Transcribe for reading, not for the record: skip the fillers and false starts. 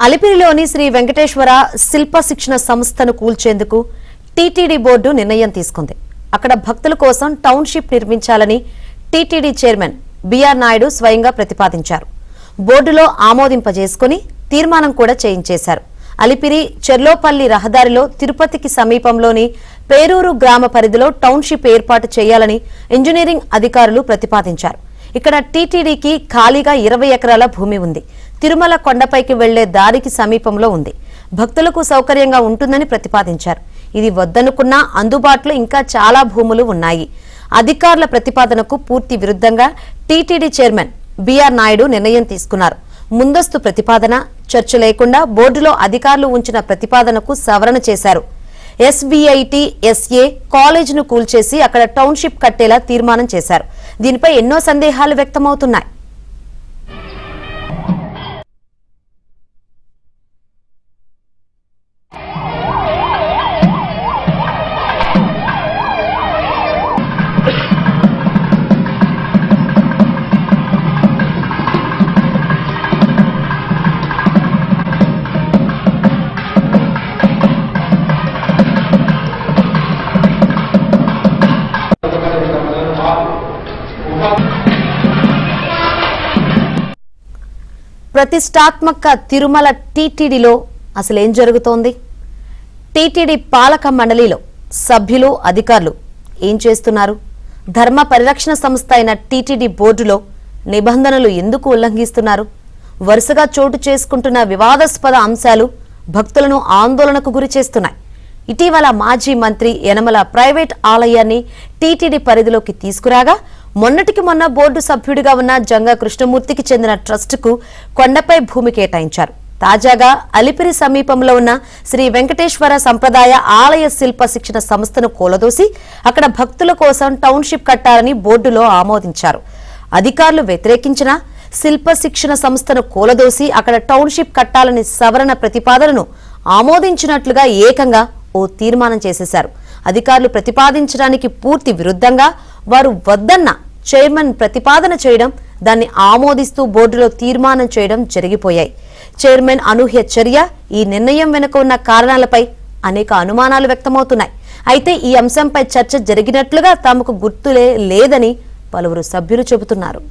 అలిపిరిలోని శ్రీ వెంకటేశ్వర శిల్ప శిక్షణ సంస్థను కూల్చేందుకు TTD board నిర్ణయం తీసుకుంది. అక్కడ భక్తుల కోసం టౌన్షిప్ నిర్మించాలని టీటీడీ చైర్మన్ బిఆర్ నాయుడు స్వయంగా ప్రతిపాదించారు. బోర్డులో ఆమోదింపజేసుకుని తీర్మానం కూడా చేయించేశారు. అలిపిరి చెర్లోపల్లి రహదారిలో తిరుపతికి సమీపంలోని పేరూరు గ్రామ పరిధిలో టౌన్షిప్ ఏర్పాటు చేయాలని ఇంజనీరింగ్ అధికారులు ప్రతిపాదించారు. ఇక్కడ టీటీడీకి ఖాళీగా 20 ఎకరాల భూమి ఉంది. తిరుమల కొండపైకి వెళ్లే దారికి సమీపంలో ఉంది. భక్తులకు సౌకర్యంగా ఉంటుందని ప్రతిపాదించారు. ఇది వద్దనుకున్నా అందుబాటులో ఇంకా చాలా భూములు ఉన్నాయి. అధికారుల ప్రతిపాదనకు పూర్తి విరుద్ధంగా టీటీడీ చైర్మన్ బిఆర్ నాయుడు నిర్ణయం తీసుకున్నారు. ముందస్తు ప్రతిపాదన చర్చ లేకుండా బోర్డులో అధికారులు ఉంచిన ప్రతిపాదనకు సవరణ చేశారు. ఎస్బీఐటీ ఎస్ఏ కాలేజీను కూల్చేసి అక్కడ టౌన్షిప్ కట్టేలా తీర్మానం చేశారు. దీనిపై ఎన్నో సందేహాలు వ్యక్తమవుతున్నాయి. ప్రతిష్టాత్మక తిరుమల టీటీడీలో అసలేం జరుగుతోంది? టీటీడీ పాలక మండలిలో సభ్యులు అధికారులు ఏం చేస్తున్నారు? ధర్మ పరిరక్షణ సంస్థ అయిన టీటీడీ బోర్డులో నిబంధనలు ఎందుకు ఉల్లంఘిస్తున్నారు? వరుసగా చోటు చేసుకుంటున్న వివాదాస్పద అంశాలు భక్తులను ఆందోళనకు గురి చేస్తున్నాయి. ఇటీవల మాజీ మంత్రి యనమల ప్రైవేట్ ఆలయాన్ని టీటీడీ పరిధిలోకి తీసుకురాగా మొన్నటికి మొన్న బోర్డు సభ్యుడిగా ఉన్న జంగా కృష్ణమూర్తికి చెందిన ట్రస్టుకు కొండపై భూమి కేటాయించారు. తాజాగా అలిపిరి సమీపంలో ఉన్న శ్రీ వెంకటేశ్వర సంప్రదాయ ఆలయ శిల్ప శిక్షణ సంస్థను కూలదోసి అక్కడ భక్తుల కోసం టౌన్షిప్ కట్టాలని బోర్డులో ఆమోదించారు. అధికారులు వ్యతిరేకించిన శిల్ప శిక్షణ సంస్థను కూలదోసి అక్కడ టౌన్షిప్ కట్టాలని సవరణ ప్రతిపాదనను ఆమోదించినట్లుగా ఏకంగా ఓ తీర్మానం చేసేశారు. అధికారులు ప్రతిపాదించడానికి పూర్తి విరుద్ధంగా వారు వద్దన్న చైర్మన్ ప్రతిపాదన చేయడం, దాన్ని ఆమోదిస్తూ బోర్డులో తీర్మానం చేయడం జరిగిపోయాయి. చైర్మన్ అనూహ్య చర్య, ఈ నిర్ణయం వెనుక ఉన్న కారణాలపై అనేక అనుమానాలు వ్యక్తమవుతున్నాయి. అయితే ఈ అంశంపై చర్చ జరిగినట్లుగా తమకు గుర్తులే లేదని పలువురు సభ్యులు చెబుతున్నారు.